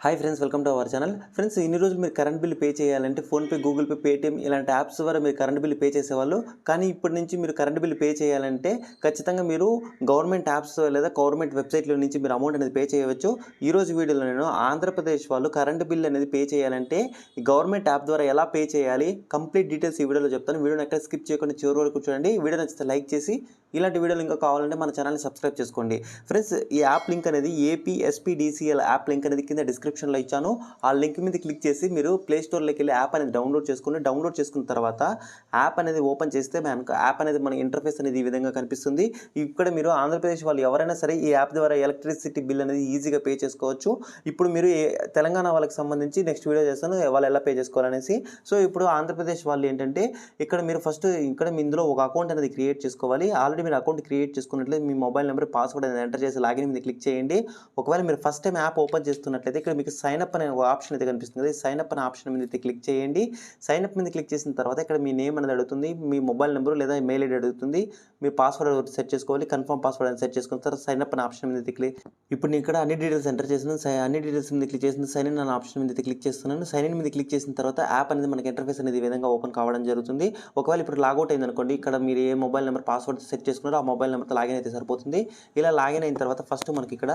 Hi friends, welcome to our channel. Friends, ఇన్ని రోజులు మీరు కరెంట్ బిల్ పే చేయాలంటే ఫోన్పే, గూగుల్ పే, పేటీఎం ఇలాంటి యాప్స్ ద్వారా మీరు కరెంట్ బిల్ పే చేసేవాళ్ళు. కానీ ఇప్పటి నుంచి మీరు కరెంట్ బిల్ పే చేయాలంటే ఖచ్చితంగా మీరు గవర్నమెంట్ యాప్స్ లేదా గవర్నమెంట్ వెబ్సైట్లో నుంచి మీరు అమౌంట్ అనేది పే చేయవచ్చు. ఈరోజు వీడియోలో నేను ఆంధ్రప్రదేశ్ వాళ్ళు కరెంట్ బిల్ అనేది పే చేయాలంటే ఈ గవర్నమెంట్ యాప్ ద్వారా ఎలా పే చేయాలి కంప్లీట్ డీటెయిల్స్ ఈ వీడియోలో చెప్తాను. వీడియోని ఎక్కడ స్కిప్ చేయకుండా చివరి వరకు చూడండి. వీడియో నచ్చితే లైక్ చేసి ఇలాంటి వీడియోలు ఇంకా కావాలంటే మన ఛానల్ని సబ్స్క్రైబ్ చేసుకోండి. ఫ్రెండ్స్, ఈ యాప్ లింక్ అనేది ఏపీఎస్పీడీసీఎల్ యాప్ లింక్ అనేది కింద డిస్క్రిప్షన్లో ఇచ్చాను. ఆ లింక్ మీద క్లిక్ చేసి మీరు ప్లే స్టోర్లోకి వెళ్ళి యాప్ అనేది డౌన్లోడ్ చేసుకున్న తర్వాత యాప్ అనేది ఓపెన్ చేస్తే మనకు యాప్ అనేది మన ఇంటర్ఫేస్ అనేది ఈ విధంగా కనిపిస్తుంది. ఇక్కడ మీరు ఆంధ్రప్రదేశ్ వాళ్ళు ఎవరైనా సరే ఈ యాప్ ద్వారా ఎలక్ట్రిసిటీ బిల్ అనేది ఈజీగా పే చేసుకోవచ్చు. ఇప్పుడు మీరు తెలంగాణ వాళ్ళకి సంబంధించి నెక్స్ట్ వీడియో చేస్తాను వాళ్ళు ఎలా పే చేసుకోవాలనేసి. సో ఇప్పుడు ఆంధ్రప్రదేశ్ వాళ్ళు ఏంటంటే ఇక్కడ మీరు ఫస్ట్ ఇందులో ఒక అకౌంట్ అనేది క్రియేట్ చేసుకోవాలి. ఆల్రెడీ మీరు అకౌంట్ క్రియేట్ చేసుకున్నట్లయితే మీ మొబైల్ నెంబర్, పాస్వర్డ్ అనేది ఎంటర్ చేసి లాగిన్ మీద క్లిక్ చేయండి. ఒకవేళ మీరు ఫస్ట్ టైం యాప్ ఓపెన్ చేస్తున్నట్లయితే ఇక్కడ మీకు సైన్ అప్ అనే ఒక ఆప్షన్ అయితే కనిపిస్తుంది. సైన్ అప్ అనే ఆప్షన్ మీద అయితే క్లిక్ చేయండి. సైన్ అప్ మీద క్లిక్ చేసిన తర్వాత ఇక్కడ మీ నేమ్ అనేది అడుగుతుంది, మీ మొబైల్ నెంబర్ లేదా మెయిల్ ఐడి అడుగుతుంది, మీ పాస్వర్డ్ సెట్ చేసుకోవాలి. కన్ఫర్మ్ పాస్వర్డ్ అని సెట్ చేసుకున్న తర్వాత సైన్ అప్ అనే ఆప్షన్ మీద అయితే క్లిక్. ఇప్పుడు నేను ఇక్కడ అన్ని డీటెయిల్స్ ఎంటర్ చేసిన అన్ని డీటెయిల్స్ మీద క్లిక్ చేసిన సైన్ ఇన్ అనే ఆప్షన్ మీద అయితే క్లిక్ చేస్తున్నాను. సైన్ ఇన్ మీద క్లిక్ చేసిన తర్వాత యాప్ అనేది మనకి ఇంటర్ఫేస్ అనేది ఈ విధంగా ఓపెన్ కావడం జరుగుతుంది. ఒకవేళ ఇప్పుడు లాగౌట్ అయింది అనుకోండి, ఇక్కడ మీరు ఏ మొబైల్ నెంబర్ పాస్వర్డ్ సెట్ చేసుకున్నారో ఆ మొబైల్ నెంబర్తో లాగిన్ అయితే సరిపోతుంది. ఇలా లాగిన్ అయిన తర్వాత ఫస్ట్ మనకి ఇక్కడ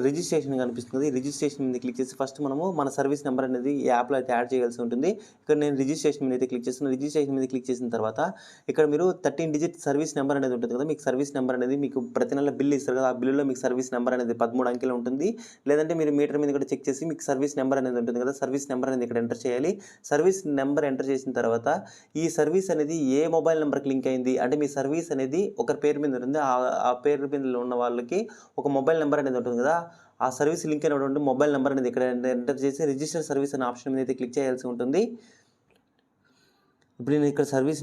రిజిస్ట్రేషన్ కనిపిస్తుంది. రిజిస్ట్రేషన్ మీద క్లిక్ చేసి ఫస్ట్ మనము మన సర్వీస్ నెంబర్ అనేది ఈ యాప్లో అయితే యాడ్ చేయాల్సి ఉంటుంది. ఇక్కడ నేను రిజిస్ట్రేషన్ మీద అయితే క్లిక్ చేస్తున్నాను. రిజిస్ట్రేషన్ మీద క్లిక్ చేసిన తర్వాత ఇక్కడ మీరు 13 డిజిట్ సర్వీస్ నెంబర్ అనేది ఉంటుంది కదా, మీకు సర్వీస్ నెంబర్ అనేది మీకు ప్రతి నెల బిల్ ఇస్తారు కదా, ఆ బిల్లులో మీకు సర్వీస్ నెంబర్ అనేది 13 అంకెలు ఉంటుంది. లేదంటే మీరు మీటర్ మీద కూడా చెక్ చేసి మీకు సర్వీస్ నెంబర్ అనేది ఉంటుంది కదా, సర్వీస్ నెంబర్ అనేది ఇక్కడ ఎంటర్ చేయాలి. సర్వీస్ నెంబర్ ఎంటర్ చేసిన తర్వాత ఈ సర్వీస్ అనేది ఏ మొబైల్ నెంబర్కి లింక్ అయింది అంటే మీ సర్వీస్ అనేది ఒకరి పేరు మీద ఉంటుంది, ఆ పేరు మీద ఉన్న వాళ్ళకి ఒక మొబైల్ నెంబర్ అనేది ఉంటుంది కదా, ఆ సర్వీస్ లింక్ అయినటువంటి మొబైల్ నెంబర్ అనేది ఇక్కడ ఎంటర్ చేసి రిజిస్టర్ సర్వీస్ అనే ఆప్షన్ మీద అయితే క్లిక్ చేయాల్సి ఉంటుంది. ఇప్పుడు నేను ఇక్కడ సర్వీస్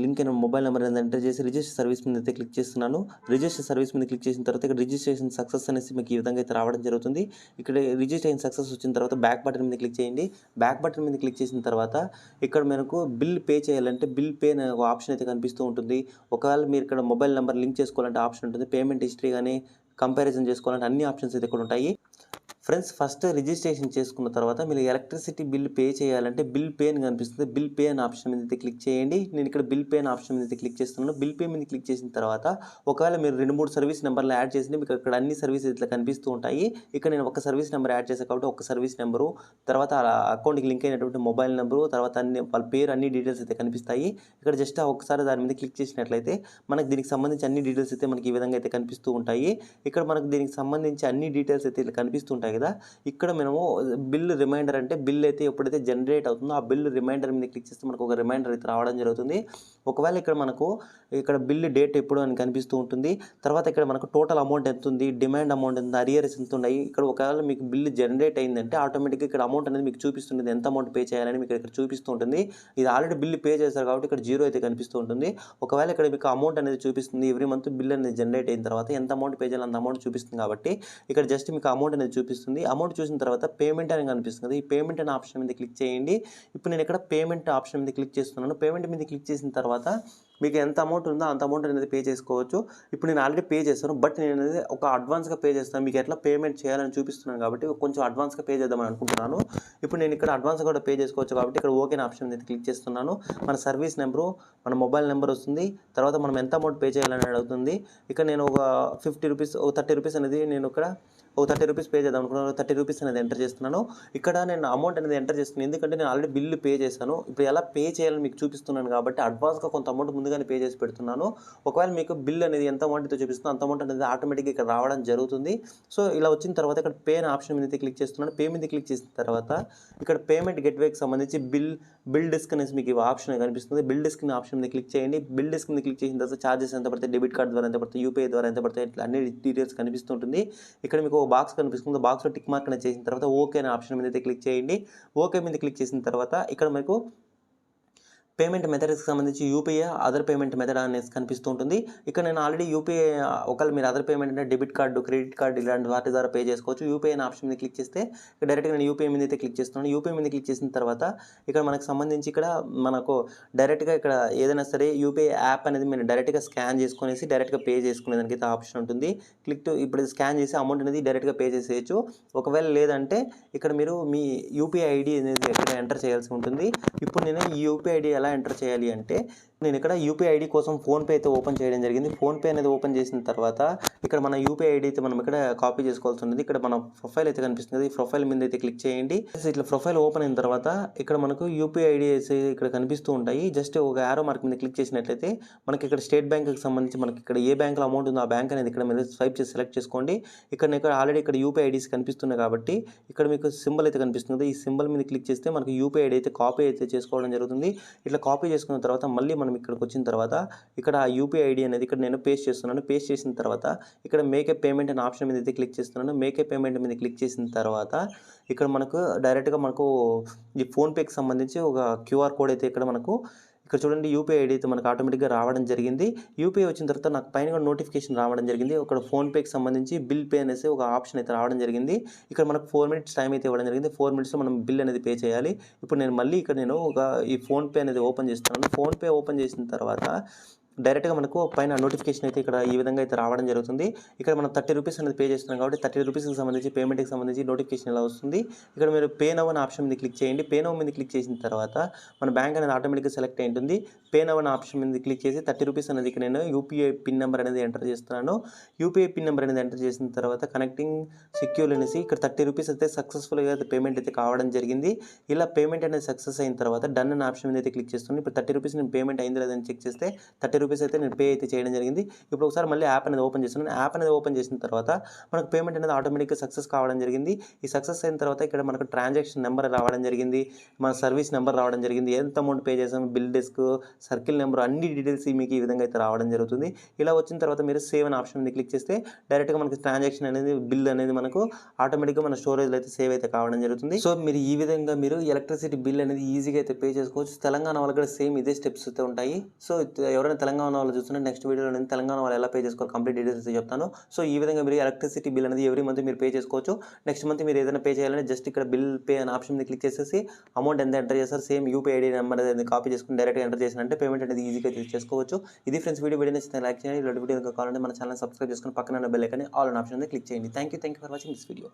లింక్ అయిన మొబైల్ నెంబర్ అనేది ఎంటర్ చేసి రిజిస్టర్ సర్వీస్ మీద అయితే క్లిక్ చేస్తున్నాను. రిజిస్టర్ సర్వీస్ మీద క్లిక్ చేసిన తర్వాత ఇక్కడ రిజిస్ట్రేషన్ సక్సెస్ అనేసి మీకు ఈ విధంగా అయితే రావడం జరుగుతుంది. ఇక్కడ రిజిస్ట్రేషన్ సక్సెస్ వచ్చిన తర్వాత బ్యాక్ బటన్ మీద క్లిక్ చేయండి. బ్యాక్ బటన్ మీద క్లిక్ చేసిన తర్వాత ఇక్కడ మనకు బిల్ పే చేయాలంటే బిల్ పే అనే ఒక ఆప్షన్ అయితే కనిపిస్తూ ఉంటుంది. ఒకవేళ మీరు ఇక్కడ మొబైల్ నెంబర్ లింక్ చేసుకోవాలంటే ఆప్షన్ ఉంటుంది. పేమెంట్ హిస్టరీ కానీ కంపారిజన్ చేసుకోవాలంటే అన్ని ఆప్షన్స్ అయితే ఇక్కడ ఉంటాయి. ఫ్రెండ్స్, ఫస్ట్ రిజిస్ట్రేషన్ చేసుకున్న తర్వాత మీరు ఎలక్ట్రిసిటీ బిల్ పే చేయాలంటే బిల్ పే అని కనిపిస్తుంది. బిల్ పే అనే ఆప్షన్ మీద అయితే క్లిక్ చేయండి. నేను ఇక్కడ బిల్ పే అనే ఆప్షన్ మీద అయితే క్లిక్ చేస్తున్నాను. బిల్ పే మీద క్లిక్ చేసిన తర్వాత ఒకవేళ మీరు 2-3 సర్వీస్ నెంబర్లు యాడ్ చేసి మీకు ఇక్కడ అన్ని సర్వీసెస్ ఇట్లా కనిపిస్తూ ఉంటాయి. ఇక్కడ నేను ఒక సర్వీస్ నెంబర్ యాడ్ చేశాను కాబట్టి ఒక సర్వీస్ నెంబరు, తర్వాత అకౌంట్కి లింక్ అయినటువంటి మొబైల్ నెంబరు, తర్వాత వాళ్ళ పేరు అన్ని డీటెయిల్స్ అయితే కనిపిస్తాయి. ఇక్కడ జస్ట్ ఒకసారి దాని మీద క్లిక్ చేసినట్లయితే మనకు దీనికి సంబంధించి అన్ని డీటెయిల్స్ అయితే మనకి ఈ విధంగా అయితే కనిపిస్తూ ఉంటాయి. ఇక్కడ మనకు దీనికి సంబంధించి అన్ని డీటెయిల్స్ అయితే ఇట్లా కనిపిస్తుంటాయి కదా. ఇక్కడ మనము బిల్ రిమైండర్ అంటే బిల్ అయితే ఎప్పుడైతే జనరేట్ అవుతుందో ఆ బిల్ రిమైండర్ మీద క్లిక్ చేస్తే మనకు ఒక రిమైండర్ అయితే రావడం జరుగుతుంది. ఒకవేళ ఇక్కడ బిల్ డేట్ ఎప్పుడు అని కనిపిస్తూ ఉంటుంది. తర్వాత ఇక్కడ మనకు టోటల్ అమౌంట్ ఎంత ఉంది, డిమాండ్ అమౌంట్ ఎంత, అరియర్స్ ఎంత ఉన్నాయి. ఇక్కడ ఒకవేళ మీకు బిల్ జనరేట్ అయిందంటే ఆటోమేటిక్గా ఇక్కడ అమౌంట్ అనేది మీకు చూపిస్తుంది, ఎంత అమౌంట్ పే చేయాలని మీకు ఇక్కడ చూపిస్తూ ఉంటుంది. ఇది ఆల్రెడీ బిల్ పే చేశారు కాబట్టి ఇక్కడ 0 అయితే కనిపిస్తూ ఉంటుంది. ఒకవేళ ఇక్కడ మీకు అమౌంట్ అనేది చూపిస్తుంది, ఎవ్రీ మంత్ బిల్ అనేది జనరేట్ అయిన తర్వాత ఎంత అమౌంట్ పే చేయాలి అంత అమౌంట్ చూపిస్తుంది కాబట్టి ఇక్కడ జస్ట్ మీకు అమౌంట్ అనేది చూపిస్తుంది. అమౌంట్ చూసిన తర్వాత పేమెంట్ అని కనిపిస్తుంది. ఈ పేమెంట్ అనే ఆప్షన్ మీద క్లిక్ చేయండి. ఇప్పుడు నేను ఇక్కడ పేమెంట్ ఆప్షన్ మీద క్లిక్ చేస్తున్నాను. పేమెంట్ మీద క్లిక్ చేసిన తర్వాత మీకు ఎంత అమౌంట్ ఉందో అంత అమౌంట్ అనేది పే చేసుకోవచ్చు. ఇప్పుడు నేను ఆల్రెడీ పే చేస్తాను, బట్ నేను అనేది ఒక అడ్వాన్స్గా పే చేస్తాను. మీకు ఎట్లా పేమెంట్ చేయాలని చూపిస్తున్నాను కాబట్టి కొంచెం అడ్వాన్స్గా పే చేద్దామని అనుకుంటున్నాను. ఇప్పుడు నేను ఇక్కడ అడ్వాన్స్ కూడా పే చేసుకోవచ్చు కాబట్టి ఇక్కడ ఓకే ఆప్షన్ మీద క్లిక్ చేస్తున్నాను. మన సర్వీస్ నెంబరు, మన మొబైల్ నెంబర్ వస్తుంది. తర్వాత మనం ఎంత అమౌంట్ పే చేయాలని అడుగుతుంది. ఇక్కడ నేను ఒక 50 రూపీస్, ఒక 30 రూపీస్ అనేది నేను ఇక్కడ ఒక 30 రూపీస్ పే చేద్దాం అనుకున్నాను. 30 రూపీస్ అనేది ఎంటర్ చేస్తున్నాను. ఇక్కడ నేను అమౌంట్ అనేది ఎంటర్ చేస్తున్నాను ఎందుకంటే నేను ఆల్రెడీ బిల్లు పే చేశాను. ఇప్పుడు ఎలా పే చేయాలని మీకు చూపిస్తున్నాను కాబట్టి అడ్వాన్స్గా కొంత అమౌంట్ ముందుగానే పే చేసి పెడుతున్నాను. ఒకవేళ మీకు బిల్ అనేది ఎంత అమౌంట్తో చూపిస్తుందో అంత అమౌంట్ అనేది ఆటోమేటిక్గా ఇక్కడ రావడం జరుగుతుంది. సో ఇలా వచ్చిన తర్వాత ఇక్కడ పే అనే ఆప్షన్ మీద క్లిక్ చేస్తున్నాను. పే మీద క్లిక్ చేసిన తర్వాత ఇక్కడ పేమెంట్ గేట్వేకి సంబంధించి బిల్ డిస్క్ అనేసి మీకు ఆప్షన్ కనిపిస్తుంది. బిల్ డిస్క్ ఆప్షన్ మీద క్లిక్ చేయండి. బిల్ డిస్క్ మీద క్లిక్ చేసిన తర్వాత ఛార్జెస్ ఎంత పడతాయి, డెబిట్ కార్డ్ ద్వారా ఎంత పడతాయి, యూపీఐ ద్వారా ఎంత పడతాయి, ఇట్లా అన్ని డీటెయిల్స్ కనిపిస్తుంటుంది. ఇక్కడ మీకు బాక్స్ కనిపిస్తుంది. బాక్స్లో టిక్ మార్క్ అనేది చేసిన తర్వాత ఓకే అనే ఆప్షన్ మీద అయితే క్లిక్ చేయండి. ఓకే మీద క్లిక్ చేసిన తర్వాత ఇక్కడ మీకు పేమెంట్ మెథడ్స్కి సంబంధించి యూపీఐ, అదర్ పేమెంట్ మెథడ్ అనేసి కనిపిస్తూ ఉంటుంది. ఇక్కడ నేను ఆల్రెడీ యూపీఐ ఒకవేళ మీరు అదర్ పేమెంట్ అంటే డెబిట్ కార్డు, క్రెడిట్ కార్డు ఇలాంటి వాటి ద్వారా పే చేసుకోవచ్చు. యూపీఐ అనే ఆప్షన్ మీద క్లిక్ చేస్తే డైరెక్ట్గా నేను యూపీఐ మీద అయితే క్లిక్ చేస్తున్నాను. యూపీఐ మీద క్లిక్ చేసిన తర్వాత ఇక్కడ మనకు సంబంధించి ఇక్కడ మనకు డైరెక్ట్గా ఇక్కడ ఏదైనా సరే యూపీఐ యాప్ అనేది మీరు డైరెక్ట్గా స్కాన్ చేసుకునేసి డైరెక్ట్గా పే చేసుకునేదానికి అయితే ఆప్షన్ ఉంటుంది. ఇప్పుడు స్కాన్ చేసి అమౌంట్ అనేది డైరెక్ట్గా పే చేసేయచ్చు. ఒకవేళ లేదంటే ఇక్కడ మీరు మీ యూపీఐ ఐడి అనేది ఇక్కడ ఎంటర్ చేయాల్సి ఉంటుంది. ఇప్పుడు నేను ఈ యూపీఐ ఐడి ఎలా ఎంటర్ చేయాలి అంటే నేను ఇక్కడ యూపీఐ ఐడి కోసం ఫోన్పే అయితే ఓపెన్ చేయడం జరిగింది. ఫోన్పే అనేది ఓపెన్ చేసిన తర్వాత ఇక్కడ మన యూపీఐ ఐడి అయితే మనం ఇక్కడ కాపీ చేసుకోవాల్సి ఉంటుంది. ఇక్కడ మన ప్రొఫైల్ అయితే కనిపిస్తుంది. ఈ ప్రొఫైల్ మీద అయితే క్లిక్ చేయండి. ఇట్లా ప్రొఫైల్ ఓపెన్ అయిన తర్వాత ఇక్కడ మనకు యూపీఐ ఐడి ఇక్కడ కనిపిస్తూ ఉంటాయి. జస్ట్ ఒక యారో మార్క్ మీద క్లిక్ చేసినట్లయితే మనకి ఇక్కడ స్టేట్ బ్యాంక్కి సంబంధించి మనకి ఇక్కడ ఏ బ్యాంక్లో అమౌంట్ ఉందో ఆ బ్యాంక్ అనేది ఇక్కడ మీరు స్వైప్ చేసి సెలెక్ట్ చేసుకోండి. ఇక్కడ ఆల్రెడీ ఇక్కడ యూపీఐ ఐడీస్ కనిపిస్తున్నాయి కాబట్టి ఇక్కడ మీకు సింబల్ అయితే కనిపిస్తుంది. ఈ సింబల్ మీద క్లిక్ చేస్తే మనకి యూపీఐ ఐడి అయితే కాపీ అయితే చేసుకోవడం జరుగుతుంది. ఇట్లా కాపీ చేసుకున్న తర్వాత మళ్ళీ మనం ఇక్కడికి వచ్చిన తర్వాత ఇక్కడ ఆ యూపీఐ ఐడి అనేది ఇక్కడ నేను పేస్ట్ చేస్తున్నాను. పేస్ట్ చేసిన తర్వాత ఇక్కడ మేక్ ఏ పేమెంట్ అనే ఆప్షన్ మీద అయితే క్లిక్ చేస్తున్నాను. మేక్ ఏ పేమెంట్ మీద క్లిక్ చేసిన తర్వాత ఇక్కడ మనకు డైరెక్ట్గా మనకు ఈ ఫోన్పేకి సంబంధించి ఒక క్యూఆర్ కోడ్ అయితే ఇక్కడ చూడండి యూపీఐ ఐడి అయితే మనకు ఆటోమేటిక్గా రావడం జరిగింది. యూపీఐ వచ్చిన తర్వాత నాకు పైన కూడా నోటిఫికేషన్ రావడం జరిగింది. ఇక్కడ ఫోన్పేకి సంబంధించి బిల్ పే అనేసి ఒక ఆప్షన్ అయితే రావడం జరిగింది. ఇక్కడ మనకు 4 minutes టైం అయితే ఇవ్వడం జరిగింది. 4 minutesలో మనం బిల్ అనేది పే చేయాలి. ఇప్పుడు నేను మళ్ళీ ఇక్కడ ఈ ఫోన్పే అనేది ఓపెన్ చేస్తున్నాను. ఫోన్పే ఓపెన్ చేసిన తర్వాత డైరెక్ట్గా మనకు పైన నోటిఫికేషన్ అయితే ఇక్కడ ఈ విధంగా అయితే రావడం జరుగుతుంది. ఇక్కడ మనం 30 రూపీస్ అనేది పే చేస్తున్నాం కాబట్టి 30 రూపీస్కి సంబంధించి పేమెంట్కి సంబంధించి నోటిఫికేషన్ ఇలా వస్తుంది. ఇక్కడ మీరు పే నౌ అనే ఆప్షన్ మీద క్లిక్ చేయండి. పే నౌ మీద క్లిక్ చేసిన తర్వాత మన బ్యాంక్ అనేది ఆటోమేటిక్గా సెలెక్ట్ అయి ఉంటుంది. పే నౌ అనే ఆప్షన్ మీద క్లిక్ చేసి 30 రూపీస్ అనేది ఇక్కడ నేను యూపీఐ పిన్ నెంబర్ అనేది ఎంటర్ చేస్తున్నాను. యూపీఐ పిన్ నెంబర్ అనేది ఎంటర్ చేసిన తర్వాత కనెక్టింగ్ సెక్యూర్ అనేసి ఇక్కడ 30 రూపీస్ అయితే సక్సెస్ఫుల్గా పేమెంట్ అయితే కావడం జరిగింది. ఇలా పేమెంట్ అనేది సక్సెస్ అయిన తర్వాత డన్ అనే ఆప్షన్ మీద అయితే క్లిక్ చేస్తున్నాను. ఇప్పుడు 30 రూపీస్ నేను పేమెంట్ అయింది లేదని చెక్ చేస్తే 30 రూపీస్ అయితే నేను పే అయితే చేయడం జరిగింది. ఇప్పుడు ఒకసారి మళ్ళీ యాప్ అనేది ఓపెన్ చేస్తున్నాను. యాప్ అనేది ఓపెన్ చేసిన తర్వాత మనకు పేమెంట్ అనేది ఆటోమేటిక్గా సక్సెస్ కావడం జరిగింది. ఈ సక్సెస్ అయిన తర్వాత ఇక్కడ మనకు ట్రాన్సాక్షన్ నెంబర్ రావడం జరిగింది. మన సర్వీస్ నెంబర్ రావడం జరిగింది. ఎంత అమౌంట్ పే చేసాం, బిల్ డెస్క్, సర్కిల్ నెంబర్ అన్ని డీటెయిల్స్ మీకు ఈ విధంగా అయితే రావడం జరుగుతుంది. ఇలా వచ్చిన తర్వాత మీరు సేవ్ అనే ఆప్షన్ మీద క్లిక్ చేస్తే డైరెక్ట్గా మనకి ట్రాన్సాక్షన్ అనేది బిల్ అనేది మనకు ఆటోమేటిక్గా మన స్టోరేజ్లో అయితే సేవ్ అయితే కావడం జరుగుతుంది. సో మీరు ఈ విధంగా మీరు ఎలక్ట్రిసిటీ బిల్ అనేది ఈజీగా అయితే పే చేసుకోవచ్చు. తెలంగాణ వాళ్ళకి కూడా సేమ్ ఇదే స్టెప్స్ అయితే ఉంటాయి. సో ఎవరైనా తెలంగాణ వాళ్ళు చూస్తున్నా నెక్స్ట్ వీడియోలో నేను తెలంగాణ వాళ్ళు ఎలా పే చేసుకోవాలి కంప్లీట్ డీటెయిల్స్ అయితే చెప్తాను. సో ఈ విధంగా మీరు ఎలక్ట్రిసిటీ బిల్ అనేది ఎవ్రీ మంత్ మీరు పే చేసుకోవచ్చు. నెక్స్ట్ మంత్ మీరు ఏదైనా పే చేయాలంటే జస్ట్ ఇక్కడ బిల్ పే అనే ఆప్షన్ మీద క్లిక్ చేసేసి అమౌంట్ ఎంత ఎంటర్ చేస్తారు సేమ్ యూపీఐ ఐడి నెంబర్ అనేది కాపీ చేసుకుని డైరెక్ట్గా ఎంటర్ చేసినంటే పేమెంట్ అనేది ఈజీగా చేసుకోవచ్చు. ఇది ఫ్రెండ్స్ వీడియో నచ్చితే లైక్ చేయండి. ఇలాంటి వీడియో కావాలంటే మన ఛానల్ సబ్స్క్రైబ్ చేసుకుని పక్కన బెల్ ఐకాన్ ఆల్ అనే ఆప్షన్ మీద క్లిక్ చేయండి. Thank you for watching this video.